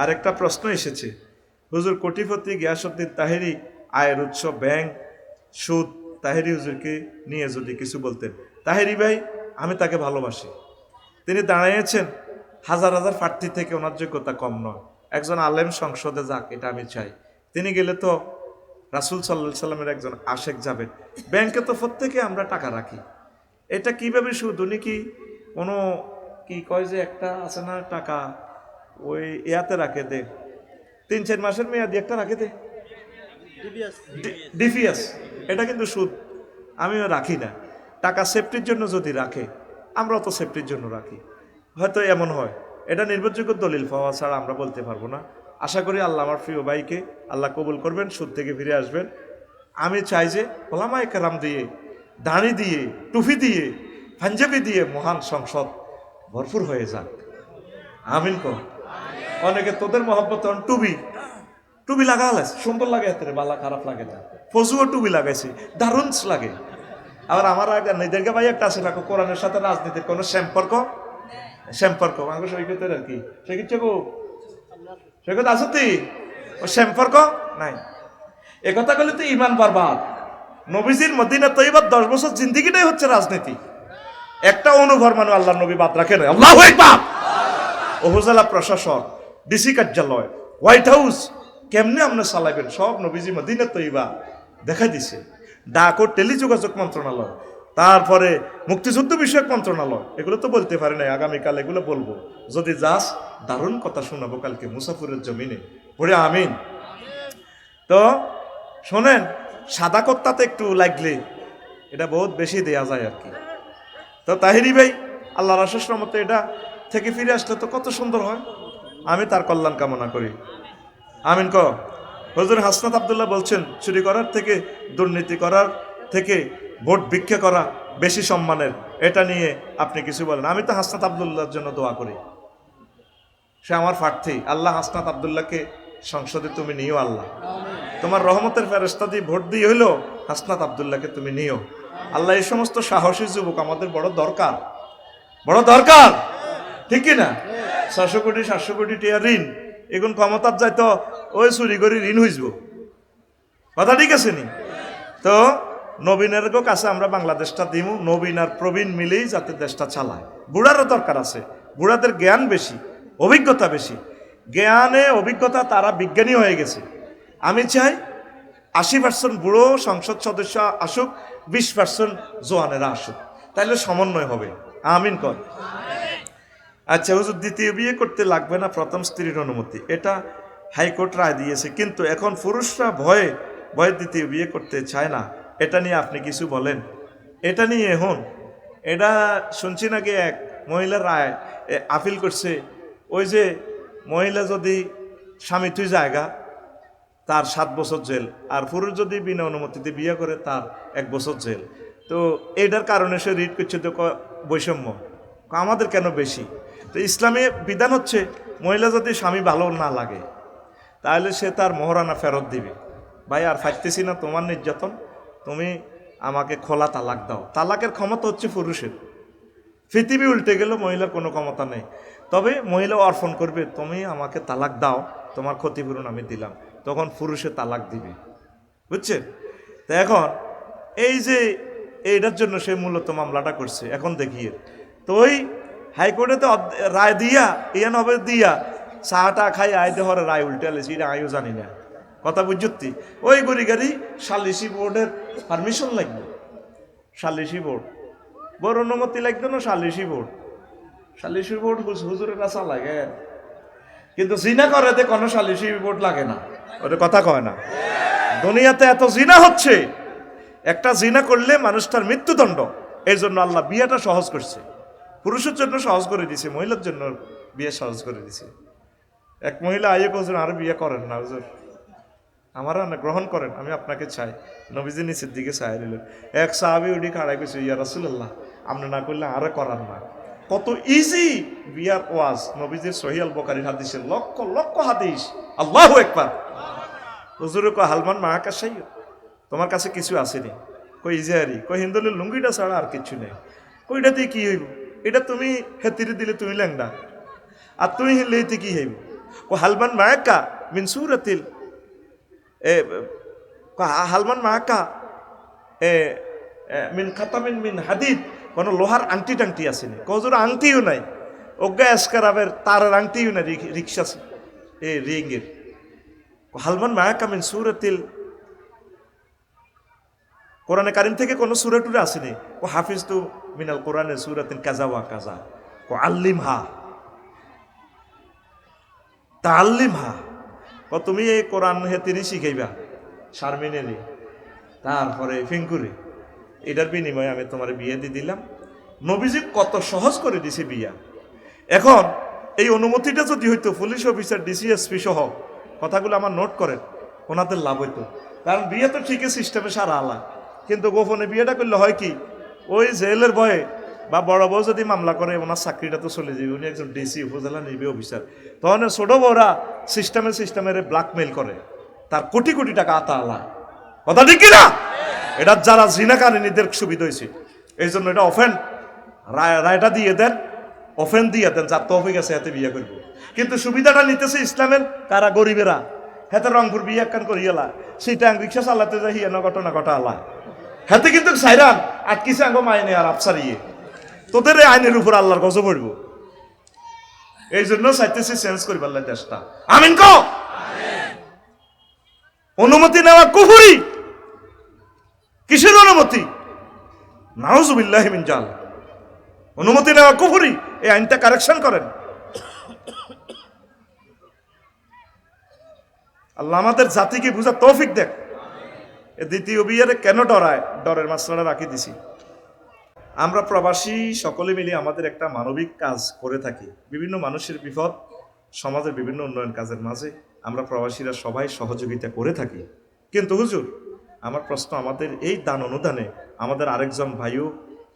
আরেকটা প্রশ্ন এসেছে, হুজুর কোটিপতি গিয়াসউদ্দিন তাহেরি আয়ের উৎস ব্যাংক, সুদ, তাহেরি হুজুরকে নিয়ে যদি কিছু বলতেন। তাহেরি ভাই, আমি তাকে ভালোবাসি। তিনি দাঁড়িয়েছেন হাজার হাজার প্রার্থী থেকে, ওনার যোগ্যতা কম নয়। একজন আলেম সংসদে যাক, এটা আমি চাই। তিনি গেলে তো রাসূল সাল্লাল্লাহু আলাইহি সাল্লামের একজন আশেক যাবেন। ব্যাংকে তো প্রত্যেকে আমরা টাকা রাখি, এটা কিভাবে সুদ? উনি কি কোনো কি কয় যে একটা আছে না টাকা, ওই ইয়াতে রাখে দে, 3-4 মাসের মেয়াদি একটা রাখে দে, ডিপিএস, এটা কিন্তু সুদ। আমিও রাখি না। টাকা সেফটির জন্য যদি রাখে, আমরাও তো সেফটির জন্য রাখি। হয়তো এমন হয়, এটা নির্ভরযোগ্য দলিল পাওয়া ছাড়া আমরা বলতে পারবো না। আশা করি আল্লাহ আমার প্রিয় ভাইকে আল্লাহ কবুল করবেন, সুদ থেকে ফিরে আসবেন। আমি চাই যে ওলামায়ে কেরাম দিয়ে, দাড়ি দিয়ে, টুপি দিয়ে, পাঞ্জাবি দিয়ে মহান সংসদ ভরপুর হয়ে যাক। আমিন কর। অনেকে তোদের মহব্বত টুবি টুবি লাগা হলে সুন্দর লাগে, হাতের বালা খারাপ লাগে না। ফজুও টুবি লাগাইছে, দারুণ লাগে। আবার আমার আগে নিজেরকে ভাই একটা আছে না, কোরআনের সাথে রাজনীতির কোনো সম্পর্ক আমাকে সৈকতের আর কি, সৈকত আসতি ও সম্পর্ক নাই। একথা বলে তো ইমান বরবাদ। নবীজির মদিনা তৈয়্যিবাত 10 বছর জিন্দেগিটাই হচ্ছে রাজনীতি। একটা অনুভরমানু আল্লাহ নবী বাদ রাখেন। আল্লাহু আকবার। উপজেলা প্রশাসক, ডিসি কার্যালয়, হোয়াইট হাউস কেমনে আপনি চালাইবেন, সব নবীজি মদিনা তৈয়্যিবা দেখা দিছে। ডাক ও টেলিযোগাযোগ মন্ত্রণালয়, তারপরে মুক্তিযুদ্ধ বিষয়ক মন্ত্রণালয়, এগুলো তো বলতে পারি না, আগামীকাল এগুলো বলবো। যদি যাস দারুণ কথা শোনাবো কালকে মুসাফিরের জমিনে পড়ে। আমিন। তো শোনেন, সাদা কত্তাতে একটু লাগলে এটা বহুত বেশি দেয়া যায় আর কি। তো তাহেরি ভাই, আল্লাহর অশেষ রহমতে এটা থেকে ফিরে আসলে তো কত সুন্দর হয়। আমি তার কল্যাণ কামনা করি। আমিন ক। হুজুর হাসনাত আব্দুল্লাহ বলছেন, চুরি করার থেকে, দুর্নীতি করার থেকে ভোট ভিক্ষা করা বেশি সম্মানের। এটা নিয়ে আপনি কিছু বলেন। আমি তো হাসনাত আব্দুল্লাহর জন্য দোয়া করি, সে আমার প্রার্থী। আল্লাহ হাসনাত আব্দুল্লাহকে সংসদে তুমি নিও। আল্লাহ তোমার রহমতের ফেরেশতা দিয়ে ভোট দিয়ে হইলো হাসনাত আব্দুল্লাহকে তুমি নিও। আল্লাহ এই সমস্ত সাহসী যুবক আমাদের বড় দরকার, বড় দরকার, ঠিক কিনা? 600 কোটি 700 কোটি টিয়া ঋণ, এখন ক্ষমতার যাইতো ওই চুরি করে ঋণ হইব, কথা ঠিক আছে নি? তো নবীনের কাছে আমরা বাংলাদেশটা দিমু, নবীন আর প্রবীণ মিলেই যাতে দেশটা চালায়। বুড়ারও দরকার আছে, বুড়াদের জ্ঞান বেশি, অভিজ্ঞতা বেশি। জ্ঞানে অভিজ্ঞতা, তারা বিজ্ঞানী হয়ে গেছে। আমি চাই 80% বুড়ো সংসদ সদস্য আসুক, 20% জোয়ানেরা আসুক, তাইলে সমন্বয় হবে। আমিন কর। আচ্ছা হুজুর, দ্বিতীয় বিয়ে করতে লাগবে না প্রথম স্ত্রীর অনুমতি, এটা হাইকোর্ট রায় দিয়েছে, কিন্তু এখন পুরুষরা ভয়ে ভয়ে দ্বিতীয় বিয়ে করতে চায় না। এটা নিয়ে আপনি কিছু বলেন। এটা নিয়ে এখন এটা শুনছি নাকি এক মহিলার রায় আপিল করছে। ওই যে মহিলা যদি স্বামী তুই জায়গা, তার 7 বছর জেল, আর পুরুষ যদি বিনা অনুমতিতে বিয়ে করে তার 1 বছর জেল। তো এটার কারণে সে রিট করছে তো বৈষম্য, আমাদের কেন বেশি? তো ইসলামী বিধান হচ্ছে, মহিলা যদি স্বামী ভালো না লাগে তাহলে সে তার মোহরানা ফেরত দিবে। ভাই আর ফাইতেছি না তোমার নির্যাতন, তুমি আমাকে খোলা তালাক দাও। তালাকের ক্ষমতা হচ্ছে পুরুষের। পৃথিবী উল্টে গেল, মহিলার কোনো ক্ষমতা নেই। তবে মহিলা অর্পণ করবে, তুমি আমাকে তালাক দাও, তোমার ক্ষতিপূরণ আমি দিলাম, তখন পুরুষে তালাক দিবে, বুঝছেন? তো এখন এই যে এইটার জন্য সে মূলত মামলাটা করছে। এখন দেখিয়ে তো ওই হাইকোর্টে তো রায় দিয়া ইয়ান হবে দিয়া চাটা খাই আইতে হরে রায় উল্টে আলেছি, এটা আমিও জানি না, কথা বুঝতি। ওই গড়ি গাড়ি সালিসি বোর্ডের পারমিশন লাগবে, সালিসি বোর্ড বড় অনুমতি লাগবে না, সালিসি বোর্ড হুজুরের কাছে লাগে। কিন্তু জিনা করে কোনো সালিসি বোর্ড লাগে না, ওটা কথা কয় না। দুনিয়াতে এত জিনা হচ্ছে, একটা জিনা করলে মানুষটার মৃত্যুদণ্ড। এই জন্য আল্লাহ বিয়েটা সহজ করছে, পুরুষের জন্য সহজ করে দিছে, মহিলার জন্য বিয়ে সহজ করে দিছে। এক মহিলা আইয়ে বলছেন, আর বিয়ে করেন না হুজুর, আমার গ্রহণ করেন, আমি আপনাকে চাই। নবীজি নিচের দিকে চাই দিলেন। এক সাহাবী উঠি খাড়াই গেছে, ইয়া রাসূলুল্লাহ আপনি না করলে আরে করার না। কত ইজি বিয়ার ওয়াজ, নবীজির সহিহ আল বুখারীর হাদিসে লক্ষ লক্ষ হাদিস। আল্লাহু আকবার। হুজুরে কয়, হালমান মাহাকাশাই, তোমার কাছে কিছু আসেনি? কই ইজাহারি, কই হিন্দুলের লুঙ্গিটা ছাড়া আর কিছু নেই। কইটাতে কি হইব? এটা তুমি হেতিরে দিলে তুমি ল্যাংডা, আর তুমি হিললে এতে কি হইব? ও হালমান মায়াক্কা মিন সুরাতিল হালমান মায়াক্কা মিন খাতামিন মিন হাদিদ, কোনো লোহার আংটি টাংটি আসেনি, কজোর আংটিও নাই, অজ্ঞা এসকারাবের তারের আংটিও নাই, রিক্সা রিঙ্গের। হালমান মায়াক্কা মিন সুরাতিল, কোরআনে কারিম থেকে কোনো সুরা টুরে আসেনি। ও হাফিজ তু মিনাল কোরআনে সুরাতিন কাজা ওয়া কাজা, ও আল্লিম হা তা আল্লিম হা, তুমি এই কোরআন তিনি শিখাইবা শারমিনেরি, তারপরে ফিঙ্কুরে, এটার বিনিময়ে আমি তোমার বিয়ে দিয়ে দিলাম। নবীজি কত সহজ করে দিছে বিয়া। এখন এই অনুমতিটা যদি হইতো পুলিশ অফিসার, ডিসিএসপি সহ, কথাগুলো আমার নোট করেন, ওনাদের লাভ হইতো। কারণ বিয়ে তো ঠিকই সিস্টেমে সারা আলা, কিন্তু গোপনে বিয়েটা করলে হয় কি, ওই জেলের ভয়ে বা বড় বউ যদি মামলা করে ওনার চাকরিটা তো চলে যাবে, উনি একজন ডিসি উপজেলা নির্বাহী অফিসার, তখন ছোট বউরা সিস্টেমের ব্ল্যাকমেইল করে, তার কোটি কোটি টাকা আতা আলা, কথা ঠিক কিনা? এটা যারা জিনাকারীদের সুবিধা হয়েছে, এই জন্য এটা অফেন রায়টা দিয়ে দেন, অফেন দিয়ে দেন, যার তৌফিক আছে হাতে বিয়ে করবো। কিন্তু সুবিধাটা নিতেছে ইসলামের কারা, গরিবেরা। হাতে রংপুর বিয়ে একখান করিয়ালা, সেইটা রিক্সা চালাতে যাই হিয়ানো ঘটনা ঘটা আলা, হাতে কিন্তু সাইরান আটকিছে আঙ্গ মাইনে আর আফসারিয়ে, তোদের এই আইনের উপর আল্লাহর গজব পড়ব। এই জন্য চাইতেছি চেঞ্জ করি পারলে দেশটা। আমিন কো। অনুমতি নেওয়া কুফরি। কিসের অনুমতি? নাউজুবিল্লাহি মিন জাল। অনুমতি নেওয়া কুফরি। এই আইনটা কারেকশন করেন। আল্লাহ আমাদের জাতিকে বুঝার তৌফিক দেখ। দ্বিতীয় বিয়েরে কেন ডরায়, ডরের মাসলাটা রাখি দিছি। আমরা প্রবাসী সকলে মিলে আমাদের একটা মানবিক কাজ করে থাকি। বিভিন্ন মানুষের বিপদ, সমাজের বিভিন্ন উন্নয়ন কাজের মাঝে আমরা প্রবাসীরা সবাই সহযোগিতা করে থাকি। কিন্তু হুজুর, আমার প্রশ্ন, আমাদের এই দান অনুদানে আমাদের আরেকজন ভাইও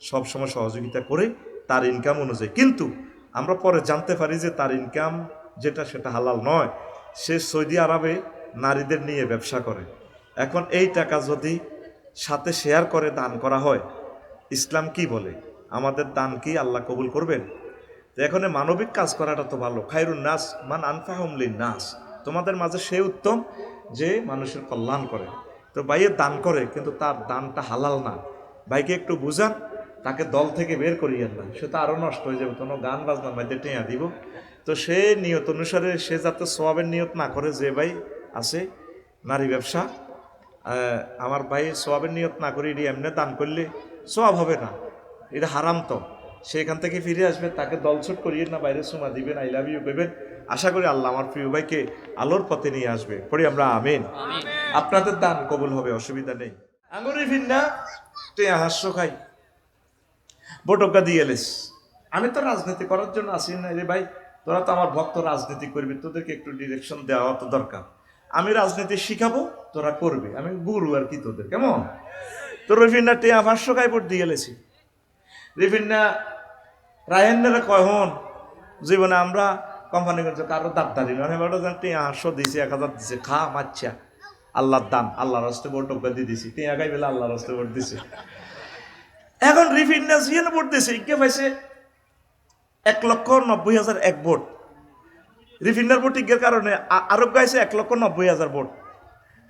সবসময় সহযোগিতা করে তার ইনকাম অনুযায়ী, কিন্তু আমরা পরে জানতে পারি যে তার ইনকাম যেটা সেটা হালাল নয়, সে সৌদি আরবে নারীদের নিয়ে ব্যবসা করে। এখন এই টাকা যদি সাথে শেয়ার করে দান করা হয়, ইসলাম কি বলে? আমাদের দান কি আল্লাহ কবুল করবেন? তো এখন মানবিক কাজ করাটা তো ভালো। খায়রুন নাস মান আনফাহুম লিন-নাস, তোমাদের মাঝে সে উত্তম যে মানুষের কল্যাণ করে। তো ভাইয়ের দান করে, কিন্তু তার দানটা হালাল না। ভাইকে একটু বুঝান, তাকে দল থেকে বের করিয়েন না, সে তো আরও নষ্ট হয়ে যাবে। কোনো গান বাজনার মধ্যে টেঁয়া দিব। তো সে নিয়ত অনুসারে সে যাতে সওয়াবের নিয়ত না করে, যে ভাই আছে নারী ব্যবসা, আমার ভাই সওয়াবের নিয়ত না করে এটি এমনি দান করলে সওয়াব হবে না, এটা হারাম। তো সেখান থেকে ফিরে আসবে, তাকে দলছুট করিয়ে না, বাইরে সুমা দিবেন, আই লাভ ইউ করবেন। আশা করি আল্লাহ আমার প্রিয় ভাইকে আলোর পথে নিয়ে আসবে। পড়ি আমরা আমিন। আপনাদের দান কবুল হবে, অসুবিধা নেই। আঙুরি ভিন্না তুই হাস্য খাই বটকা দিয়ে এলিস। আমি তো রাজনীতি করার জন্য আসি না রে ভাই, তোরা তো আমার ভক্ত, রাজনীতি করবি, তোদেরকে একটু ডিরেকশন দেওয়া তো দরকার। আমি রাজনীতি শিখাবো, তোরা করবি, আমি গুরু আর কি তোদের, কেমন? তো রিফিন্না টিয়া 500 খাই ভোট দিয়ে এলেছি। রিফিন্না রায়হান্নারা কয়, হন জীবনে আমরা কোম্পানি করছে কারো দাবদারি নয়, এবার টিয়া 500 দিয়েছি, 1000 দিছে, খা মাচ্ছা, আল্লাহর দান, আল্লাহর হস্তে ভোট দিয়ে দিছি, টিয়া গাই বেলা আল্লাহর হস্তে ভোট দিছে। এখন রিফিন্না জিয়ানে ভোট দিয়েছে, ইকে পাইছে 1,90,000 এক ভোট। রিফিন্নার ভোট ইজ্ঞের কারণে আরোগ্য গাইছে 1,90,000 ভোট।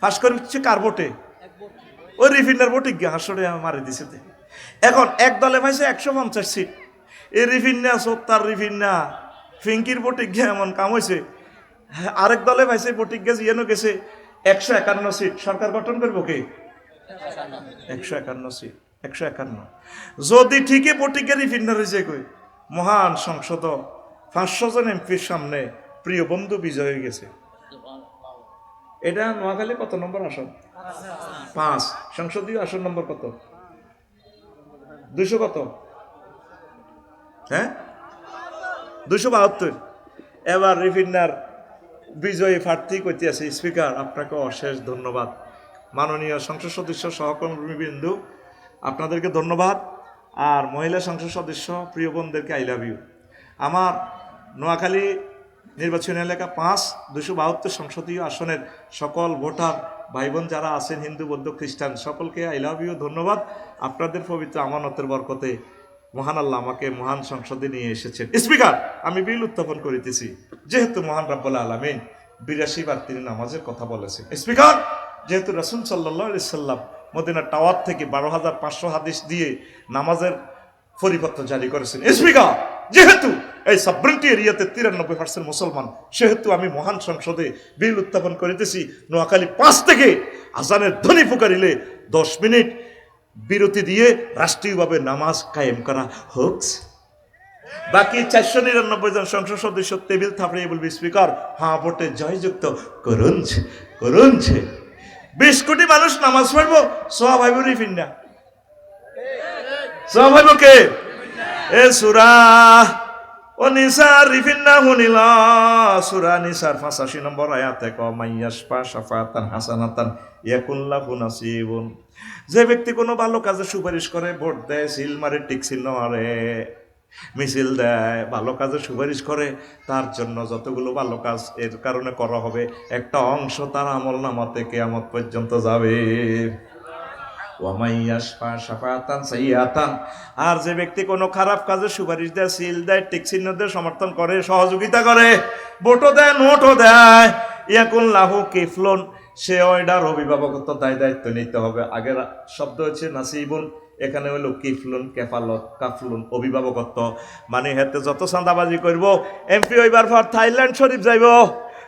ফাঁস করে দিচ্ছে কার ভোটে? ওই রিফিন্নার ভোট ইজ্ঞা হাসরে মারি দিছে। এখন এক দলে পাইছে 150 সিট। এই রিফিন্না সত্তার রিফিন্না ফিঙ্কির ভোট ইজ্ঞা এমন কাম হয়েছে, আরেক দলে পাইছে ভোট ইজ্ঞা জিয়ানো গেছে 151 সিট। সরকার গঠন করবো কে? 151 সিট, 151। যদি ঠিকই ভোট ইজ্ঞা রিফিন্নার হয়েছে কই, মহান সংসদ 500 জন এমপির সামনে প্রিয় বন্ধু বিজয় হয়ে গেছে। এটা নোয়াখালী কত নম্বর আসন? 5। সংসদীয় আসন নম্বর কত? 200 কত? হ্যাঁ, 272। এবার রিফিন্নার বিজয়ী প্রার্থী কইতে আছে, স্পিকার আপনাকে অশেষ ধন্যবাদ, মাননীয় সংসদ সদস্য সহকর্মীবৃন্দ আপনাদেরকে ধন্যবাদ, আর মহিলা সংসদ সদস্য প্রিয় বোনদেরকে আই লাভ ইউ। আমার নোয়াখালী নির্বাচনী এলাকা 5 272 সংসদীয় আসনের সকল ভোটার ভাই বোন যারা আছেন, হিন্দু বৌদ্ধ খ্রিস্টান, সকলকে আই লাভ ইউ, ধন্যবাদ। আপনাদের পবিত্র আমানতের বরকতে মহান আল্লাহ আমাকে মহান সংসদে নিয়ে এসেছেন। স্পিকার, আমি বিল উত্থাপন করিতেছি, যেহেতু মহান রাব্বুল আলামিন 82 বার তিনি নামাজের কথা বলেছেন। স্পিকার, যেহেতু রাসূল সাল্লাল্লাহু আলাইহি সাল্লাম মদিনা টাওয়ার থেকে 12,500 হাদিস দিয়ে নামাজের পরিপত্র জারি করেছেন। স্পিকার, যেহেতু এই সাবরেন্টি এরিয়াতে 93% মুসলমান, সেহেতু আমি মহান সংসদে বিল উত্থাপন করিতেছি, নোয়াখালী 5 থেকে আজানের ধ্বনি পুকারিলে 10 মিনিট বিরতি দিয়ে রাষ্ট্রীয়ভাবে নামাজ কায়েম করা হোক। বাকি 499 জন সংসদ সদস্য টেবিল থাপড়িয়ে বলবে, স্পিকার হ্যাঁ ভোটে জয়যুক্ত করুনছে করুনছে। 20 কোটি মানুষ নামাজ পড়বো, সব ভাইব রিফিন্না, সব ভাইব কে? এ সূরা ও নিসার রিফিন্না হুনিলা, সূরা নিসার 85 নম্বর আয়াতে ক মাইয়াশফা শাফাতান হাসানাতান ইয়াকুল্লাহু নাসিবুন। যে ব্যক্তি কোনো ভালো কাজে সুপারিশ করে, ভোট দেয়, সিল মারে, টিক চিহ্ন মারে, মিছিল দেয়, ভালো কাজে সুপারিশ করে, তার জন্য যতগুলো ভালো কাজ এর কারণে করা হবে, একটা অংশ তার আমল নামাতে কিয়ামত পর্যন্ত যাবে। আর যে ব্যক্তি কোনো খারাপ কাজে সুপারিশ দেয়, সিল দেয়, টিক চিহ্ন দেয়, সমর্থন করে, সহযোগিতা করে, ভোটও দেয়, নোটও দেয়, ইয়াকুন লাহু কিফলুন, সে ওইটার অভিভাবকত্ব দায় দায়িত্ব নিতে হবে। আগের শব্দ হচ্ছে নাসিবুন, এখানে হলো কিফলুন, কেফালত, কাফলুন, অভিভাবকত্ব। মানে হেতে যত চাঁদাবাজি করব, এমপি হইবার পর থাইল্যান্ড শরীফ যাইব,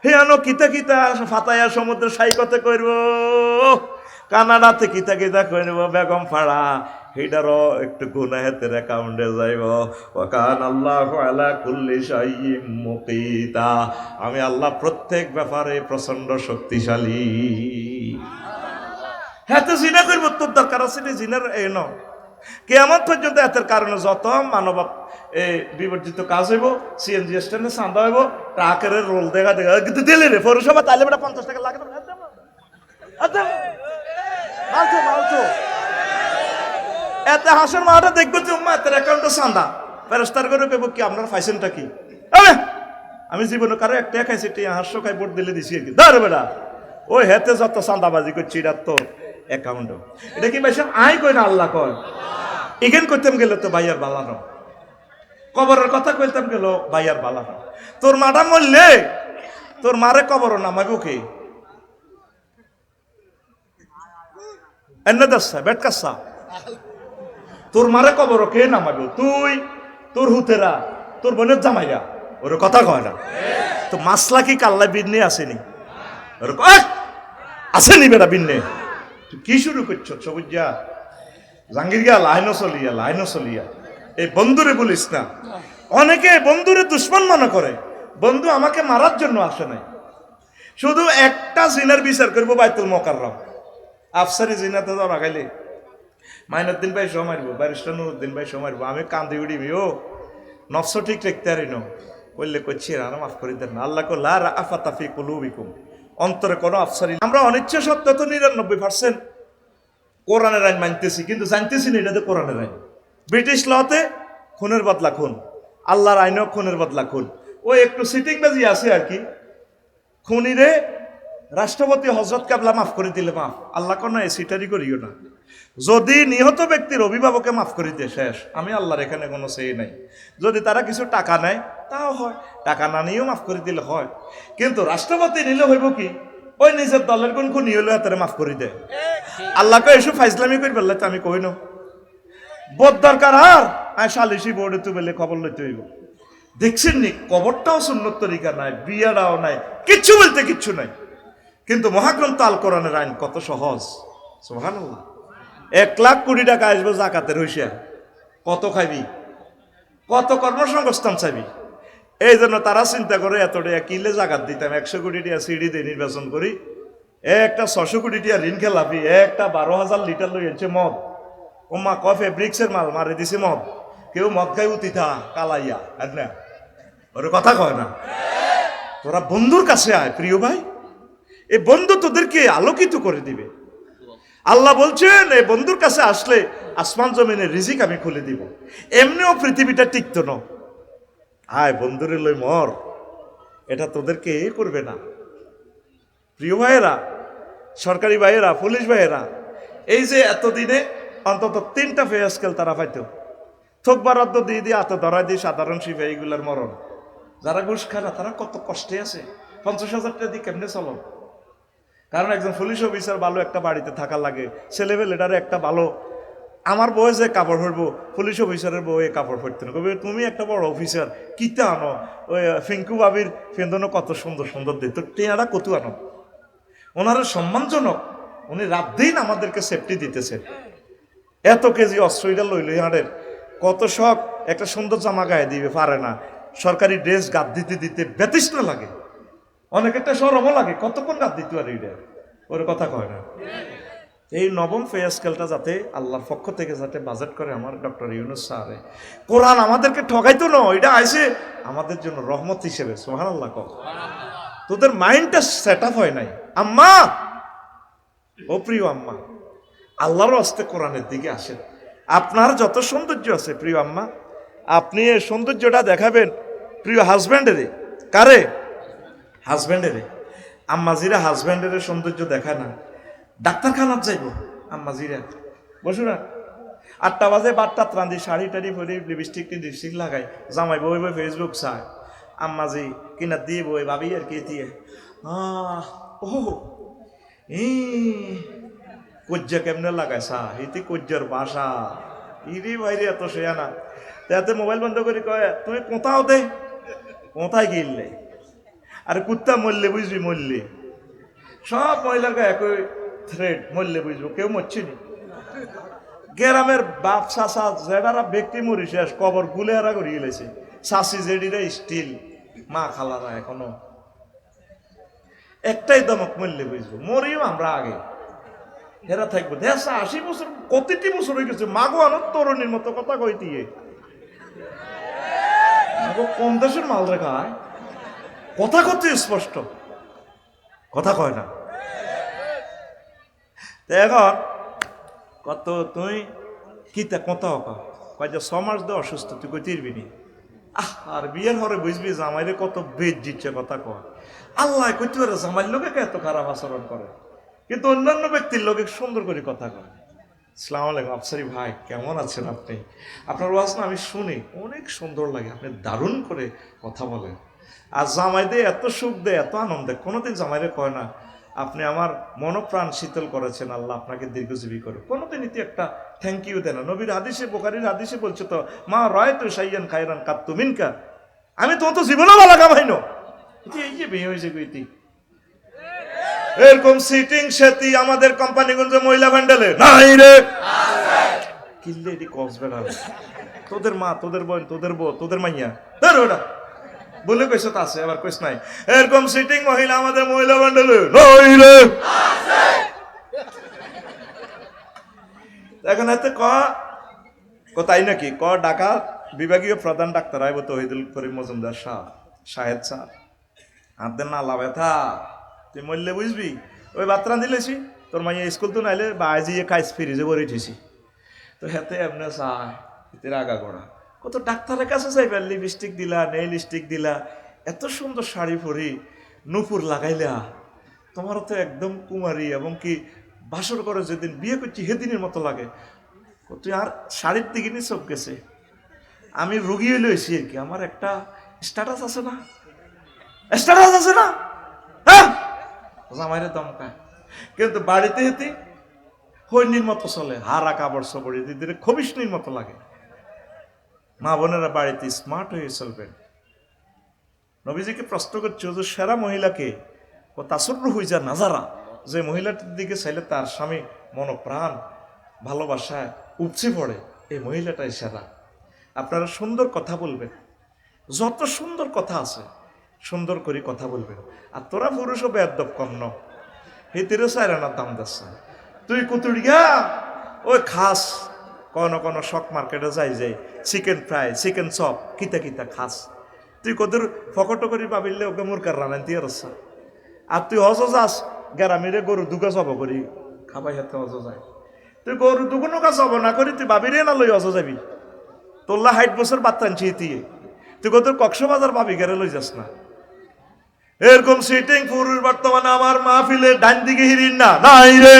হিয়ানো কিতা কিতা ফাতায়া সমুদ্র সাইকতে করব, কানাডাতে কিতা কিতা করব, বেগম ফাড়া, হেটারও একটু গুনাহ হেতের অ্যাকাউন্টে যাইব। ওয়াকান আল্লাহু আলা কুল্লি শাইইন মুকিতা, আমি আল্লাহ প্রত্যেক ব্যাপারে প্রচন্ড শক্তিশালী। হেতে জিনা করব, তোর দরকার আছে না জিনার ন কিয়ামত পর্যন্ত। এতের কারণে যত মানব বিবর্জিত কাজ হইব, সিএনজি স্ট্যান্ডে চাঁদা হইব, ট্রাকের রোল দেখা দেখা কিন্তু দিলে রে পৌরসভা তাইলে বেটা 50 টাকা লাগে এতে হাসের মাটা দেখবো যে এতের অ্যাকাউন্টে চাঁদা ফেরস্তার করে কেবো কি আপনার ফাইসেনটা কি? আমি জীবনে কারো একটা খাইছি, হাস্য খাই ভোট দিলে দিছি আর কি ধর বেটা। ওই হেতে যত চাঁদাবাজি করছি এটা তো অ্যাকাউন্ট, এটা কি ভাই আই কই না আল্লাহ কয়। এখান করতাম গেলে তো ভাইয়ার বালানো, কবরের কথা কইতাম গেল ভাইয়ার বালানো। তোর মাটা মরলে তোর মারে কবর নামাইব কে? এনে দাসা বেটকাসা, তোর মারে কবর কে নামাইব? তুই, তোর হুতেরা, তোর বোনের জামাইরা, ওর কথা কয় না। তো মাসলা কি কাল্লা বিন্নে আসেনি? ওর আসেনি বেটা বিন্নে। তুই কি শুরু করছো সবুজা জাঙ্গির গিয়া লাইনও চলিয়া এই বন্ধুরে বলিস না। অনেকে বন্ধুরে দুশ্মন মনে করে, বন্ধু আমাকে মারার জন্য আসে নাই, শুধু একটা জিনার বিচার করবো বাইতুল মোকাররম। আফসারি জিনাতে ধরা গাইলে মাইনুদ্দিন ভাই সহ মারবো, ব্যারিস্টার নুরুদ্দিন ভাই সহ মারবো, আমি কান্দি উড়িবি, ও নফস ঠিক রাখতে পারি না বললে করছি আর মাফ করে দেন না। আল্লাহ লা রাআফাতা ফি কুলুবিকুম, অন্তরে কোনো আফসারি। আমরা অনিচ্ছা সত্ত্বেও তো 99% কোরআনের আইন মানতেছি, কিন্তু জানতেছি না এটাতে কোরআনের আইন। ব্রিটিশ লতে খুনের বদলা খুন, আল্লাহর আইনেও খুনের বদলা খুন। ওই একটু সিটিং বাজি আছে আর কি, খুনিরে রাষ্ট্রপতি হজরত কাবলা মাফ করে দিলে মাফ, আল্লাহ কোনো সিটারি করিও না। যদি নিহত ব্যক্তির অভিভাবকে মাফ করে দিয়ে শেষ, আমি আল্লাহর এখানে কোনো সেই নাই। যদি তারা কিছু টাকা নেয় তাও হয়, টাকা না নিয়েও মাফ করে দিলে হয়। কিন্তু রাষ্ট্রপতি নিলে হইব কি, ওই নিজের দলের কোন খুনি হলেও তারা মাফ করে দেয়। আল্লাহকে এসব ফাইজলামি করে বললে তো আমি কই না বোধ দরকার। আর সালিশি বোর্ডে তো বলে খবর লইতে হইব। দেখছেন নি কবরটাও সুন্নত তরিকা নাই, বিয়াটাও নাই, কিচ্ছু বলতে কিচ্ছু নাই। কিন্তু মহাগ্রন্থ আল কোরআনের আইন কত সহজ, সুবহানাল্লাহ। 1 লাখ কোটি টাকা আসবে জাকাতের হইসা, কত খাবি, কত কর্মসংস্থান চাইবি। এই জন্য তারা চিন্তা করে এত টাকা কিলে জাকাত দিতাম, 100 কোটি টাকা সিঁড়ি দিয়ে নির্বাচন করি, একটা 600 কোটি টাকা ঋণ খেলাপি, একটা 12,000 লিটার লই এসছে মদ, ওমা কফে ব্রিক্সের মাল মারে দিছে মদ, কেউ মদ খাই উতিথা কালাইয়া আর না, ওর কথা কয় না। তোরা বন্ধুর কাছে আয় প্রিয় ভাই, এই বন্ধু তোদেরকে আলোকিত করে দিবে। আল্লাহ বলছেন এই বন্ধুর কাছে আসলে আসমান জমিনের রিজিক আমি খুলে দিব। এমনিও পৃথিবীটা টিকতো না, আয় বন্ধুরে লই মর, এটা তোদেরকে করবে না। প্রিয় ভাইয়েরা, সরকারি ভাইয়েরা, পুলিশ ভাইয়েরা, এই যে এতদিনে অন্তত 3টা পে স্কেল তারা পাইতো, থোক বরাদ্দ দিয়ে দিয়ে হাতে ধরা দিয়ে সাধারণ সিপাহীগুলার মরণ। যারা ঘুষ খায় না তারা কত কষ্টে আছে। 50,000 টাকা দিয়ে কেমনে চলো? কারণ একজন পুলিশ অফিসার ভালো একটা বাড়িতে থাকা লাগে, ছেলেবেলেটারে একটা ভালো, আমার বউয়ে যে কাপড় পরবো পুলিশ অফিসারের বউয়ে কাপড় পরতে না, কবে তুমি একটা বড় অফিসার কিতা আনো, ওই ফিঙ্কু বাবির ফেন্দনো কত সুন্দর সুন্দর দে, তো টেয়ারা কত আনো। ওনারা সম্মানজনক, উনি রাত দিন আমাদেরকে সেফটি দিতেছে। এত কেজি অস্ট্রেলিয়া লইল হাড়ের কত শখ, একটা সুন্দর জামা গায়ে দিবে পারে না, সরকারি ড্রেস গাদ দিতে দিতে ব্যতিষ্ঠ লাগে, অনেক একটা সরমও লাগে, কতক্ষণ গাদ দিতে পারে ওর কথা কয় না। এই নবম পে স্কেলটা যাতে আল্লাহর পক্ষ থেকে যাতে বাজেট করে আমার ডক্টর ইউনূস স্যারে, কোরআন আমাদেরকে ঠকাইতো না, এটা আইসে আমাদের জন্য রহমত হিসেবে। সুবহানাল্লাহ কও। তোদের মাইন্ডটা সেট আপ হয় নাই আম্মা, ও প্রিয় আম্মা, আল্লাহর হস্তে কোরআনের দিকে আসেন। আপনার যত সৌন্দর্য আছে প্রিয় আম্মা, আপনি এই সৌন্দর্যটা দেখাবেন প্রিয় হাজব্যান্ডেরে। কারে? হাজব্যান্ডেরে। আম্মাজিরা হাজব্যান্ডের সৌন্দর্য দেখায় না, ডাক্তারখানার যাইব আম্মাজিরা বসু না, 8টা বাজে বারটা ত্রান্দি শাড়ি টাড়ি পরে লিপস্টিক লাগাই জামাই বই বই ফেসবুক চায়, আম্মাজি কিনা দিয়ে বই ভাবি আর কি দিয়ে ও কজ্জা কেমনে লাগায় সা ইতি কজ্জার বাসা ইরি বাইরে এত শেয়া না। তাতে মোবাইল বন্ধ করে কয় তুমি কোথাও দে, কোথায় গিললে, আর কুত্তা মরলে বুঝবি, মরলে সব মহিলার গায়ে একই থ্রেড, মরলে বুঝবো, কেউ মরছে নি। গ্রামের বাপ চাষা যেটারা ব্যক্তি মরি শেষ, কবর গুলে হারা করিয়ে গেছে, চাষি জেডিরা স্টিল, মা খালারা এখনো একটাই দমক, মরলে বুঝবো, মরিও আমরা আগে হেরা থাকবো। 80 বছর কতটি বছর হয়ে গেছে, মাগো আনত তরুণীর মতো কথা কই দিয়ে, কোন দেশের মাল রেখায় কথা কত স্পষ্ট, কথা কয় না। এখন কত তুই কিতা কথা কয় যে 6 মাস দে অসুস্থ, তুই কই তিরবি নি। আর বিয়ের পরে বুঝবি জামাইরে কত বেদ দিচ্ছে কথা কয়। আল্লাহ কইতে পারে জামাইর লোকে এত খারাপ আচরণ করে, কিন্তু অন্যান্য ব্যক্তির লোকে সুন্দর করে কথা কয়। আসসালামু আলাইকুম আফসারি ভাই, কেমন আছেন আপনি? আপনার ওয়াজ না আমি শুনি, অনেক সুন্দর লাগে, আপনি দারুণ করে কথা বলেন। আর জামাই দিয়ে এত সুখ দেয়, এত আনন্দ দেয়, কোনোদিন জামাইরে কয় না আপনি আমার মনপ্রাণ শীতল করেছেন, আল্লাহ আপনাকে দীর্ঘজীবী করে, কোনোদিন ইতি একটা থ্যাংক ইউ দেয় না। নবীর হাদিসে, বুখারীর হাদিসে বলছে তো, মা রয় তো সাইয়ান খায়রান কাত্তু মিনকা, আমি তোমার তো জীবনেও ভালো কামাইনো, এই যে বিয়ে হয়েছে কইতি এরকম সিটিং সেতি আমাদের কোম্পানিগঞ্জে মহিলা ভ্যান্ডেলে নাই রে, কিল্লে এটি কসবেন আর তোদের মা, তোদের বোন, তোদের বউ, তোদের মাইয়া ধর ওটা বলে কইস তো আছে, আবার কইস নাই এরকম সিটিং মহিলা আমাদের মহিলা ভ্যান্ডেলে নাই রে। এখন এতে তাই নাকি ঢাকা বিভাগীয় প্রধান ডাক্তার আইব তহিদুল করিম মজুমদার শাহেদ স্যার, হাতের নালা ব্যথা তুই মরলে বুঝবি, ওই বাত্রা দিলেছি তোর মাইয়া স্কুল তো নাইলে বাজিয়ে খাইস ফ্রিজে ভরে উঠেছি, তো হেতে এমনি চায় এতে রাগা করা। কত ডাক্তারের কাছে যাইবে, লিপস্টিক দিলা, নেইল স্টিক দিলা, এত সুন্দর শাড়ি পরি, নুপুর লাগাইলা, তোমারও তো একদম কুমারী, এবং কি বাসর করে যেদিন বিয়ে করছি সেদিনের মতো লাগে। তুই আর শাড়ির দিকে নি চোখ গেছে, আমি রুগী হইলে হয়েছি আর কি, আমার একটা স্ট্যাটাস আছে না, স্ট্যাটাস আছে না, হ্যাঁ জামাইরে দমকায়, কিন্তু বাড়িতে হেতে হৈনির মতো চলে, হারা কাপড় সবড়ি দিদিরে খবিশনির মতো লাগে। মা বোনেরা বাড়িতে স্মার্ট হয়ে চলবেন। নবীজিকে প্রশ্ন করছে যে সেরা মহিলাকে ও তাসুর হয়ে যা নাজারা, যে মহিলাটির দিকে চাইলে তার স্বামী মনপ্রাণ ভালোবাসায় উপচে পড়ে, এই মহিলাটাই সেরা। আপনারা সুন্দর কথা বলবেন, যত সুন্দর কথা আছে সুন্দর করে কথা বলবেন। আর তোরা পুরুষও বেয়াদব কম ন, হিতিরও সাইরানার দাম দিচ্ছে, তুই কুতুড়িয়া ওই খাস কোন শক মার্কেটে যাই চিকেন ফ্রাই, চিকেন চপ, কিতা কিতা খাস, তুই কদর ফকটো করি পাবিলে ওকে মুরকার রানেন দিয়ে রসা। আর তুই হজ যাস গ্যারামিরে গরু দুগা জব করি খাবাই হাতে হজ যায়, তুই গরু দুগুনো কাজ জব না করি তুই ভাবিরে না লই হজ যাবি, তোল্লা 60 বছর বাত্তানছি দিয়ে তুই কদর কক্সবাজার ভাবি গেরে লই যাস না। এরকম সিটিং পুরুষ বর্তমানে আমার মাহফিলে ডান দিকে হিরিন না নাই রে,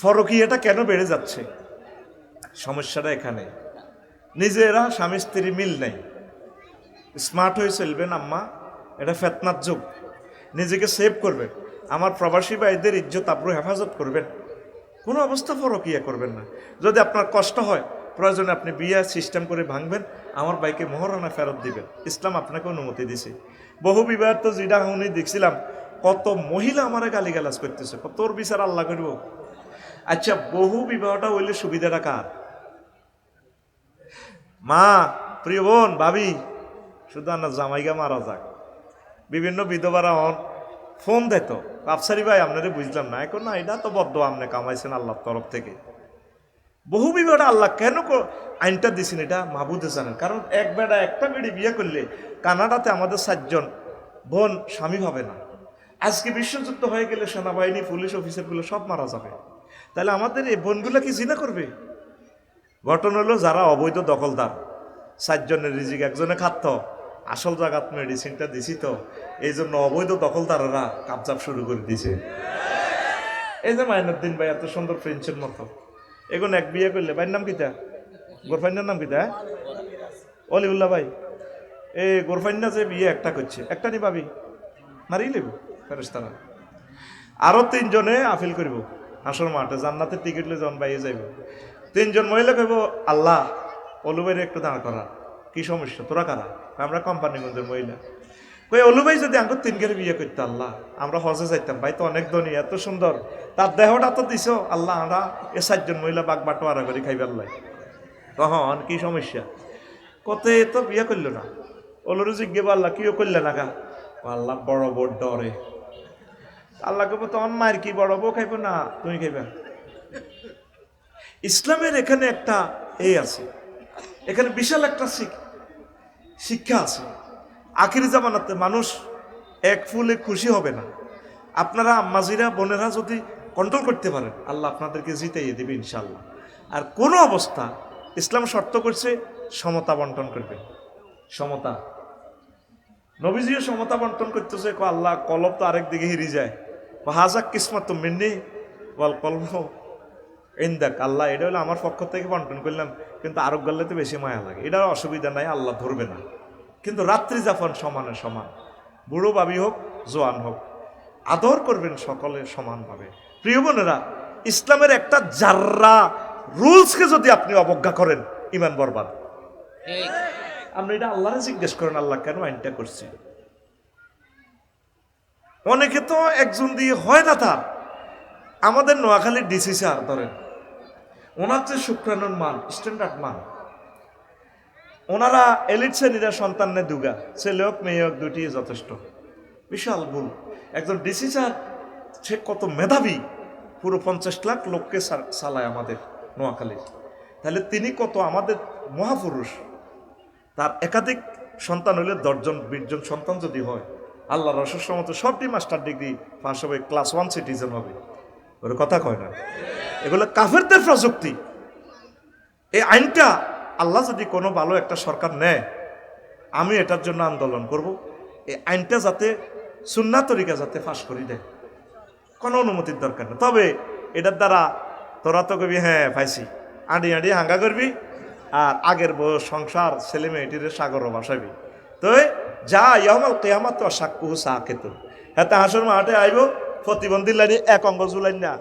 ফরকিয়াটা কেন বেড়ে যাচ্ছে? সমস্যাটা এখানে, নিজেরা স্বামী স্ত্রী মিল নেই, স্মার্ট হয়ে চলবেন আম্মা, এটা ফেতনার যুগ, নিজেকে সেভ করবেন, আমার প্রবাসী ভাইদের ইজ্জত আব্রু হেফাজত করবেন, কোনো অবস্থা ফরকিয়া করবেন না। যদি আপনার কষ্ট হয় প্রয়োজনে আপনি বিয়ে সিস্টেম করে ভাঙবেন, আমার ভাইকে মোহরানা ফেরত দিবেন, ইসলাম আপনাকে অনুমতি দিছে। বহু বিবাহ তো যেটা উনি দেখছিলাম, কত মহিলা আমার গালিগালাজ করতেছে, তোর বিচার আল্লাহ করব। আচ্ছা, বহু বিবাহটা হইলে সুবিধাটা কার? মা, প্রিয় বোন, ভাবি, শুধু না জামাইগা মারা যাক, বিভিন্ন বিধবারা হন ফোন দেয় তো, আফসারি ভাই আপনারে বুঝলাম না, এখন না এটা তো বদ্ধ আপনি কামাইছেন আল্লাহর তরফ থেকে। বহু বিবাহটা আল্লাহ কেন আইনটা দিছেন এটা মাহবুদে জানেন। কারণ এক বেড়া একটা বেড়ি বিয়ে করলে কানাডাতে আমাদের 7 জন বোন স্বামী হবে না। আজকে বিশ্বযুদ্ধ হয়ে গেলে সেনাবাহিনী, পুলিশ অফিসারগুলো সব মারা যাবে, তাহলে আমাদের এই বোনগুলো কি জিনা করবে? ঘটনা হলো যারা অবৈধ দখলদার, 7 জনের রিজিক একজনে খাত, আসল জায়গাত মেডিসিনটা দিছি তো, এই জন্য অবৈধ দখলদাররা কাবজাব শুরু করে দিছে। এই যে মাইনুদ্দিন ভাই এত সুন্দর ফ্রেঞ্চের মতো, এখন এক বিয়ে করলে, ভাইয়ের নাম কিতা? গোরফাইনার নাম কিতা? অলিউল্লাহ ভাই। এই গোরফাইনা যে বিয়ে একটা করছে, একটা নি ভাবি মারি লেব ফেরেশতারা, আরো 3 জনে আপিল করব হাসর মাঠে, জান্নাতের টিকিট লে জন বাইয়ে যাইব। 3 জন মহিলা কইব, আল্লাহ অলু ভাইরে একটু দাঁড় করা, কি সমস্যা, তোরা কারা? আমরা কোম্পানিগঞ্জের মহিলা। কই অলু ভাই যদি আমাকে 3 ঘরে বিয়ে করতে, আল্লাহ আমরা হজে যাইতাম, ভাই তো অনেক ধনী, এত সুন্দর, তার দেহটা তো দিছ, আল্লাহ আমরা এ 7 জন মহিলা বাগ বাটোয়ারা করে খাইবার লাই, তখন কি সমস্যা? কত তো বিয়ে করলো না, অলুর জিজ্ঞেস আল্লাহ কিও করলে না গা? আল্লাহ বড় বড় ডরে, আল্লাহ কব তখন মায়ের কি বড় বউ খাইব না তুমি খাইবা? ইসলামের এখানে একটা এই আছে, এখানে বিশাল একটা শিক্ষা আছে। আখির জামানাতে মানুষ এক ফুলে খুশি হবে না। আপনারা আম্মাজিরা, বোনেরা যদি কন্ট্রোল করতে পারেন, আল্লাহ আপনাদেরকে জিতাইয়ে দেবে ইনশাল্লাহ। আর কোনো অবস্থা ইসলাম শর্ত করছে সমতা বন্টন করবে, সমতা। নবীজিও সমতা বন্টন করতেছে, আল্লাহ কলব তো আরেক দিকে হিরি যায়, হাজাক কিসমত তো মিন্নি বল কলম ইন্দাক, আল্লাহ এটা হলো আমার পক্ষ থেকে বন্টন করলাম, কিন্তু আরোগ গেলে তো বেশি মায়া লাগে, এটার অসুবিধা নাই, আল্লাহ ধরবে না। কিন্তু রাত্রি যাপন সমানে সমান, বুড়ো বাবি হোক জোয়ান হোক, আদর করবেন সকলে সমানভাবে। প্রিয় বোনেরা, ইসলামের একটা জাররা রুলসকে যদি আপনি অবজ্ঞা করেন, ইমান বরবাদ। আপনি এটা আল্লাহরে জিজ্ঞেস করেন, আল্লাহ কেন আইনটা করছে? অনেকে তো একজন দিয়ে হয় না তার। আমাদের নোয়াখালীর ডিসি স্যার ধরেন, ওনার যে শুক্রাণুর মান, স্ট্যান্ডার্ড মান, ওনারা এলিট শ্রেণীরা সন্তানের দুগা, ছেলে হোক মেয়ে হোক দুটি যথেষ্ট। বিশাল ভুল। একজন ডিসি স্যার সে কত মেধাবী, পুরো 50 লাখ লোককে চালায় আমাদের নোয়াখালীর, তাহলে তিনি কত আমাদের মহাপুরুষ। তার একাধিক সন্তান হইলে 10 জন 20 জন সন্তান যদি হয়, আল্লাহ রসুল মতো সবটি মাস্টার ডিগ্রি পাস হবে, ক্লাস 1 সিটিজেন হবে। ওর কথা কয় না, এগুলো কাফেরদের প্রযুক্তি। এই আইনটা আল্লাহ যদি কোনো ভালো একটা সরকার নেয়, আমি এটার জন্য আন্দোলন করব, এই আইনটা যাতে সুন্নাহ তরিকা যাতে ফাঁস করে দেয়, কোনো অনুমতির দরকার নেই। তবে এটার দ্বারা তোরা তো কবি হ্যাঁ পাইছি, আঁড়ি আঁড়ি হাঙ্গা করবি, আর আগের বয়স সংসার ছেলে মেয়েটির সাগর ভাসাবি, তো যা ইয়ামাল কেয়ামাত সাক্ষু সাকেত, হ্যাঁ হাসর মাঠে আইব প্রতিবন্ধী লাইনি এক অঙ্গ জুলাই না,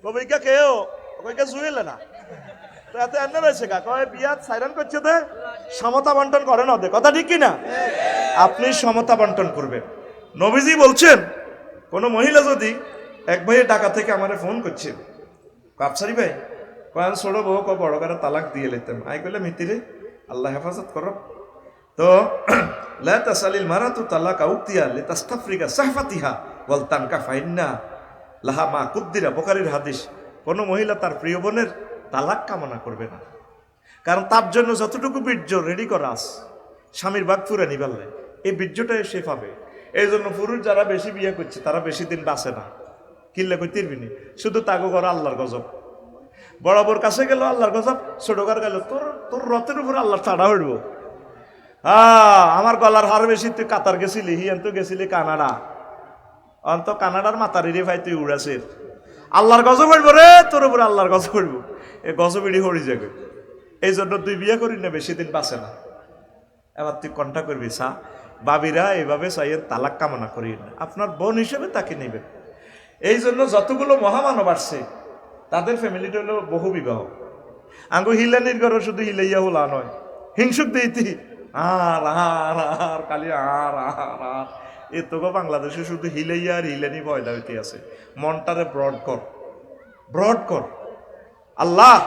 কবিকা কেউ কবিকা জুইলে না, তো এত এনে রয়েছে কা কয় বিয়াত সাইরান করছে, তো সমতা বন্টন করে না, কথা ঠিক কিনা? আপনি সমতা বন্টন করবেন। নবীজি বলছেন, কোনো মহিলা যদি এক ভাইয়ের ঢাকা থেকে আমারে ফোন করছে, আফসারি ভাই কয়েন ছোড়ো বউ বড় করে তালাক দিয়ে লেতাম, আই করলে মিতিরে আল্লাহ হেফাজত করো, তো লা তাসালিল মারাতু তালাকা উক্তিয়া লিতাস্তাফরিকা সাহফাতিহা ওয়াল তানকা ফাইন্না লাহা মা কুদ্দিরা। বুখারীর হাদিস। কোনো মহিলা তার প্রিয় বোনের তালাক কামনা করবে না, কারণ তার জন্য যতটুকু বীর্য রেডি করা আছে স্বামীর বাগ ফুরে নিবালে, এই বীর্যটাই সে পাবে। এই জন্য পুরুষ যারা বেশি বিয়ে করছে তারা বেশি দিন বাঁচে না, কিনলে কই তিরবিনি, শুধু তাগো করে আল্লাহর গজব। বরাবর কাছে গেল আল্লাহর গজব, ছোটকার গেল তোর তোর রথের উপর আল্লাহ ছাড়া হইব। আমার গলার হার বেশি, তুই কাতার গেছিলি, হিয়ান তো গেছিলি কানাডা, অন্ত কানাডার মাতারি রে ভাই তুই উড়াছে, আল্লাহর গজব হইব রে, তোর উপরে আল্লাহর গজব হইব। এ গজবিড়ি হরি যাবে। এই জন্য তুই বিয়ে করি না, বেশি দিন বাঁচে না। এবার তুই কন্টা করবি সা বাবিরা এইভাবে চাইয়েন তালাক কামনা করি না, আপনার বোন হিসেবে তাকে নেবেন। এই জন্য যতগুলো মহামানব আসছে তাদের ফ্যামিলিটা হলো বহু বিবাহ। আঙ্গু হিলানির ঘরে শুধু হিলাইয়া হলা নয়, হিংসুক দিইতি আর আর আর খালি আর আর আর এ তোকে বাংলাদেশে শুধু হিলাইয়া আর হিলানি পয়দা হইতে আছে। মনটারে ব্রড কর, ব্রড কর। আল্লাহ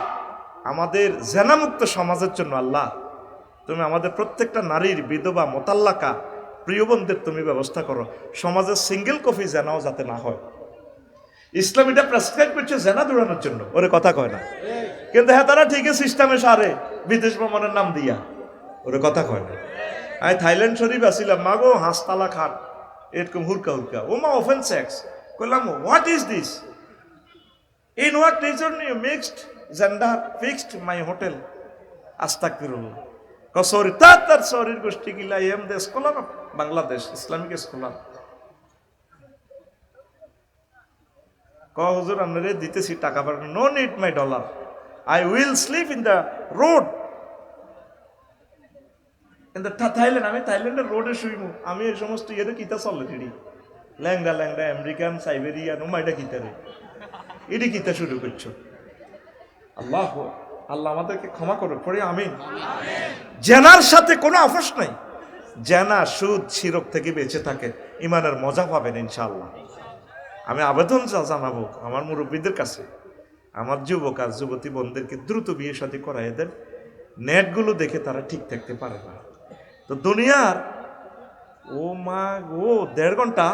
আমাদের জেনামুক্ত সমাজের জন্য আল্লাহ তুমি আমাদের প্রত্যেকটা নারীর বিধবা মোতাল্লাকা প্রিয় বোনদের তুমি ব্যবস্থা করো। সমাজের সিঙ্গেল কফি জেনাও যাতে না হয়। ইসলাম এটা প্রেসক্রাইব করছে জেনা দৌড়ানোর জন্য, ওরে কথা কয় না। কিন্তু হ্যাঁ তারা ঠিকই সিস্টেমে সারে বিদেশ ভ্রমণের নাম দিয়া, ওরে কথা কয় না। আমি থাইল্যান্ড শরীফ আসিলাম, মাগো হাঁসতালা খাট এরকম হুরকা হুরকা, ও মা ওপেন সেক্স করলাম। What is this? In what reason you mixed gender fixed my hotel? আস্তাগফিরুল্লাহ। সরি তার সরির গোষ্ঠী গিলা am the scholar of Bangladesh, Islamic scholar. হুজুর আপনারে দিতেছি টাকা পাঠানো, no need my dollar, I will sleep in the road in the Thailand. আমি থাইল্যান্ডের রোডে শুইমু। আমি এই সমস্ত ইয়েতে কিতা চলে দিদি ল্যাংডা ল্যাংডা আমেরিকান সাইবেরিয়ান ও মাইটা কিতা রে, এটি কিতা শুরু করছো। আল্লাহ আল্লাহ আমাদেরকে ক্ষমা করে পড়ে আমিন। জেনার সাথে কোনো আপোষ নাই। জেনা সুদ শিরক থেকে বেঁচে থাকে, ইমানের মজা পাবেন ইনশাআল্লাহ। আমি আবেদন জানাবো আমার মুরব্বীদের কাছে, আমার যুবক আর যুবতী বোনদেরকে দ্রুত বিয়ে শাদী করাই দেন। নেটগুলো দেখে তারা ঠিক থাকতে পারে না। তো দুনিয়ার ও মা ও 1.5 ঘন্টা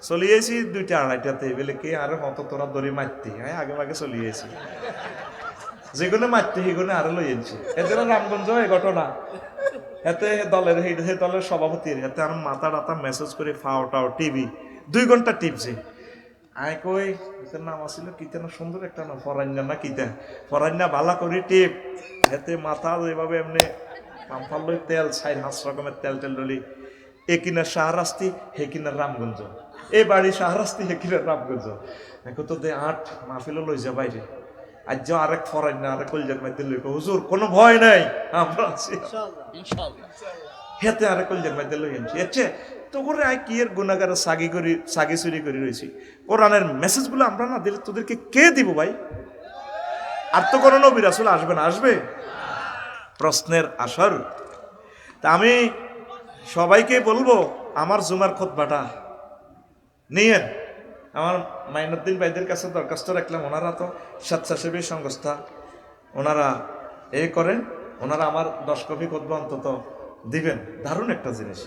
চলিয়েছি, 2টা 2:30তে বলে কে আরো হত তোরা দড়ি মারতে, হ্যাঁ আগে আগে চলিয়েছি, যেগুলো মারতে সেগুলো আরো লই আনছি। এদের রামগঞ্জ এই ঘটনা, এতে দলের হে দলের সভাপতির এতে আমার মাথা টাতা মেসেজ করে ফাওটাও টিভি 2 ঘন্টা টিপছে। আয় কই নাম আসছিল কিতা না, সুন্দর একটা নাম, ফরান্না না কিতা, ফরান্না ভালা করে টিপ এতে মাথা এভাবে এমনি পাম্পার লই তেল 4-5 রকমের তেল টেল ডলি। এ কিনা শাহরাস্তি, হে কিনা রামগঞ্জ, এ বাড়ি শাহরাস্তি, হে কিনা রামগঞ্জ। এখন তো দে 8 মাহফিলও লই যা বাইরে। আজ যা আরেক ফরান্না আরেক কলজার মাইতে লই, হুজুর কোনো ভয় নাই আমরা আছি ইনশাআল্লাহ। হেতে আরেক কলজার মাইতে লই আনছি। এচ্ছে তো করে আয় কি এর গুনাহগার সাগি চুরি করে রয়েছি। কোরআনের মেসেজগুলো আমরা না দিলে তোদেরকে কে দিব ভাই? আর তো কোনো নবী রাসূল আসবে না, আসবে প্রশ্নের আসর। তা আমি সবাইকে বলবো আমার জুমার খুতবাটা নিয়েন। আমার মাইনুদ্দিন ভাইদের কাছে দরখাস্ত রাখলাম, ওনারা তো স্বেচ্ছাসেবী সংস্থা, ওনারা করেন, ওনারা আমার 10 কপি খুতবা অন্তত দিবেন। দারুণ একটা জিনিস।